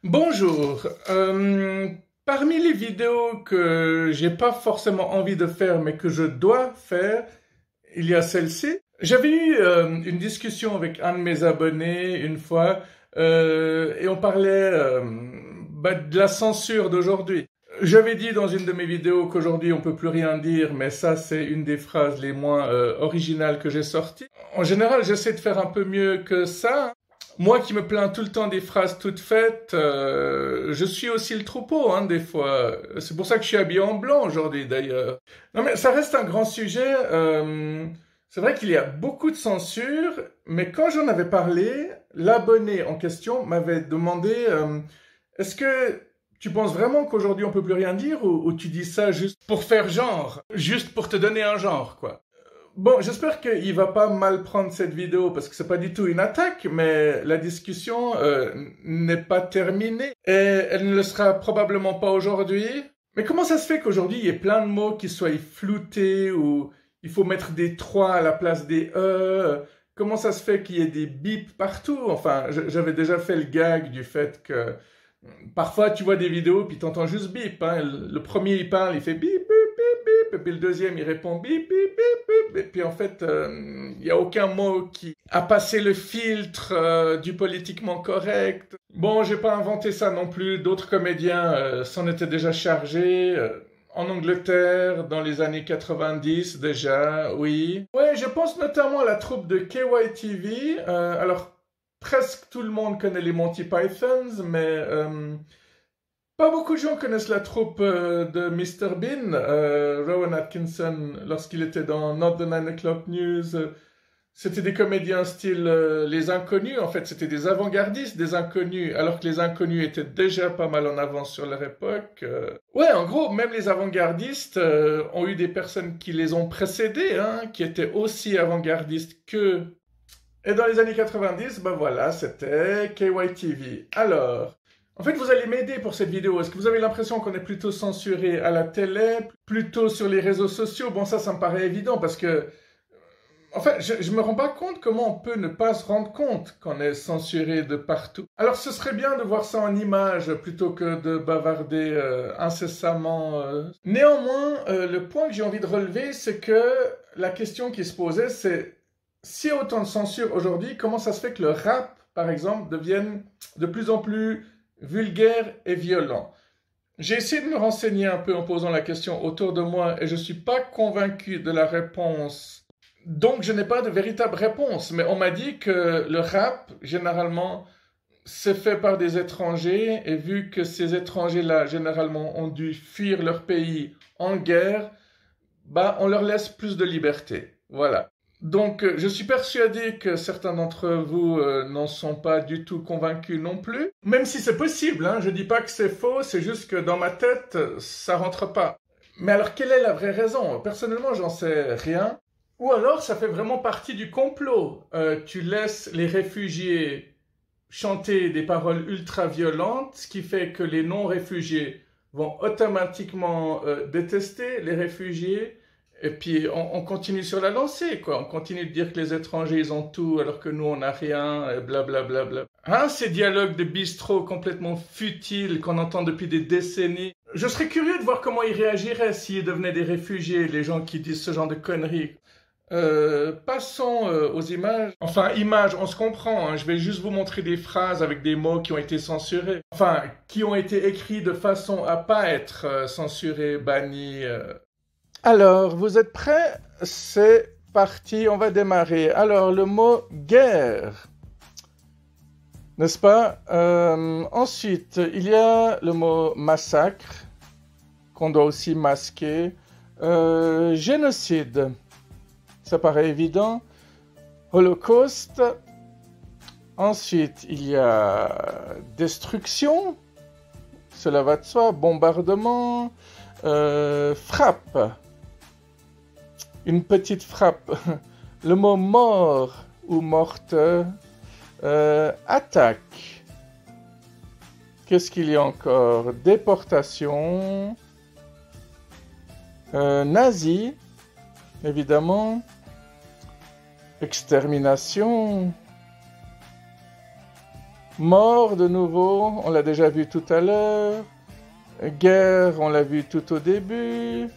Bonjour. Parmi les vidéos que j'ai pas forcément envie de faire, mais que je dois faire, il y a celle-ci. J'avais eu une discussion avec un de mes abonnés une fois, et on parlait de la censure d'aujourd'hui. J'avais dit dans une de mes vidéos qu'aujourd'hui on peut plus rien dire, mais ça c'est une des phrases les moins originales que j'ai sorties. En général, j'essaie de faire un peu mieux que ça. Moi qui me plains tout le temps des phrases toutes faites, je suis aussi le troupeau, hein, des fois. C'est pour ça que je suis habillé en blanc aujourd'hui, d'ailleurs. Non, mais ça reste un grand sujet. C'est vrai qu'il y a beaucoup de censure, mais quand j'en avais parlé, l'abonné en question m'avait demandé est-ce que tu penses vraiment qu'aujourd'hui on peut plus rien dire ou tu dis ça juste pour faire genre, juste pour te donner un genre, quoi. Bon, j'espère qu'il va pas mal prendre cette vidéo parce que c'est pas du tout une attaque, mais la discussion n'est pas terminée et elle ne le sera probablement pas aujourd'hui. Mais comment ça se fait qu'aujourd'hui il y ait plein de mots qui soient floutés ou il faut mettre des 3 à la place des Comment ça se fait qu'il y ait des bips partout? Enfin, j'avais déjà fait le gag du fait que parfois tu vois des vidéos puis t'entends juste bip, hein. Le premier il parle, il fait bip, bip, bip, bip, et puis le deuxième il répond bip, bip, bip. Et puis en fait, il n'y a aucun mot qui a passé le filtre du politiquement correct. Bon, j'ai pas inventé ça non plus. D'autres comédiens s'en étaient déjà chargés. En Angleterre, dans les années 90 déjà, oui. Ouais, je pense notamment à la troupe de KYTV. Alors, presque tout le monde connaît les Monty Pythons, mais pas beaucoup de gens connaissent la troupe de Mr. Bean, Rowan Atkinson, lorsqu'il était dans Not the 9 O'Clock News. C'était des comédiens style Les Inconnus, en fait, c'était des avant-gardistes des Inconnus, alors que les Inconnus étaient déjà pas mal en avance sur leur époque. Ouais, en gros, même les avant-gardistes ont eu des personnes qui les ont précédés, hein, qui étaient aussi avant-gardistes qu'eux. Et dans les années 90, ben voilà, c'était KYTV. Alors, en fait, vous allez m'aider pour cette vidéo. Est-ce que vous avez l'impression qu'on est plutôt censuré à la télé, plutôt sur les réseaux sociaux? Bon, ça me paraît évident parce que, en fait, je me rends pas compte comment on peut ne pas se rendre compte qu'on est censuré de partout. Alors, ce serait bien de voir ça en images plutôt que de bavarder incessamment. Néanmoins, le point que j'ai envie de relever, c'est que la question qui se posait, c'est s'il y a autant de censure aujourd'hui, comment ça se fait que le rap, par exemple, devienne de plus en plus vulgaire et violent? J'ai essayé de me renseigner un peu en posant la question autour de moi et je ne suis pas convaincu de la réponse. Donc je n'ai pas de véritable réponse, mais on m'a dit que le rap, généralement, c'est fait par des étrangers et vu que ces étrangers-là, généralement, ont dû fuir leur pays en guerre, bah, on leur laisse plus de liberté. Voilà. Donc, je suis persuadé que certains d'entre vous n'en sont pas du tout convaincus non plus. Même si c'est possible, hein, je dis pas que c'est faux, c'est juste que dans ma tête, ça rentre pas. Mais alors, quelle est la vraie raison? Personnellement, j'en sais rien. Ou alors, ça fait vraiment partie du complot. Tu laisses les réfugiés chanter des paroles ultra violentes, ce qui fait que les non-réfugiés vont automatiquement détester les réfugiés. Et puis, on continue sur la lancée, quoi. On continue de dire que les étrangers, ils ont tout, alors que nous, on n'a rien, et blablabla. Bla, bla. Hein, ces dialogues de bistrot complètement futiles qu'on entend depuis des décennies. Je serais curieux de voir comment ils réagiraient s'ils devenaient des réfugiés, les gens qui disent ce genre de conneries. Passons aux images. Enfin, images, on se comprend, hein. Je vais juste vous montrer des phrases avec des mots qui ont été censurés. Enfin, qui ont été écrits de façon à pas être censurés, bannis. Alors, vous êtes prêts? C'est parti, on va démarrer. Alors, le mot guerre, n'est-ce pas? Ensuite, il y a le mot massacre, qu'on doit aussi masquer. Génocide, ça paraît évident. Holocauste. Ensuite, il y a destruction, cela va de soi. Bombardement. Frappe. Une petite frappe. Le mot mort ou morte. Attaque. Qu'est-ce qu'il y a encore? Déportation. Nazi, évidemment. Extermination. Mort de nouveau, on l'a déjà vu tout à l'heure. Guerre, on l'a vu tout au début.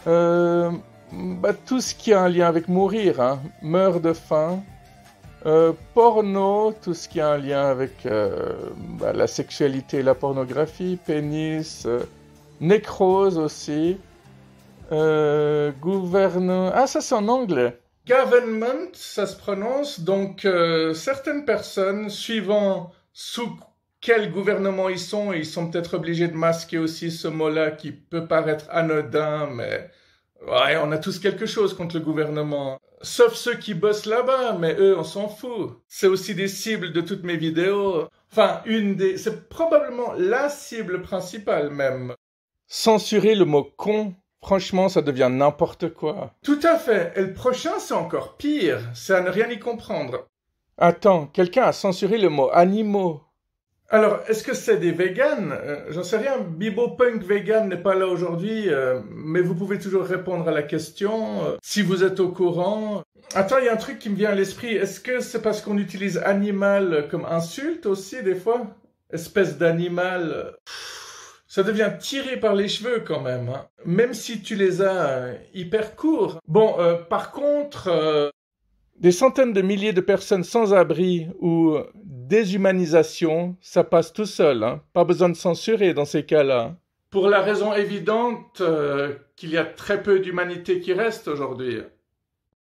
Tout ce qui a un lien avec mourir, hein. Meurt de faim. Porno, tout ce qui a un lien avec la sexualité et la pornographie. Pénis. Nécrose aussi. Ah, ça c'est en anglais. Government, ça se prononce. Donc, certaines personnes, suivant sous quel gouvernement ils sont peut-être obligés de masquer aussi ce mot-là qui peut paraître anodin, mais ouais, on a tous quelque chose contre le gouvernement. Sauf ceux qui bossent là-bas, mais eux, on s'en fout. C'est aussi des cibles de toutes mes vidéos. Enfin, c'est probablement la cible principale même. Censurer le mot con, franchement, ça devient n'importe quoi. Tout à fait. Et le prochain, c'est encore pire. C'est à ne rien y comprendre. Attends, quelqu'un a censuré le mot animaux. Alors, est-ce que c'est des véganes? J'en sais rien. Bibo Punk Vegan n'est pas là aujourd'hui, mais vous pouvez toujours répondre à la question si vous êtes au courant. Attends, il y a un truc qui me vient à l'esprit. Est-ce que c'est parce qu'on utilise animal comme insulte aussi, des fois? Espèce d'animal. Ça devient tiré par les cheveux quand même, hein. Même si tu les as hyper courts. Bon, par contre, des centaines de milliers de personnes sans abri ou déshumanisation, ça passe tout seul, hein. Pas besoin de censurer dans ces cas-là. Pour la raison évidente qu'il y a très peu d'humanité qui reste aujourd'hui.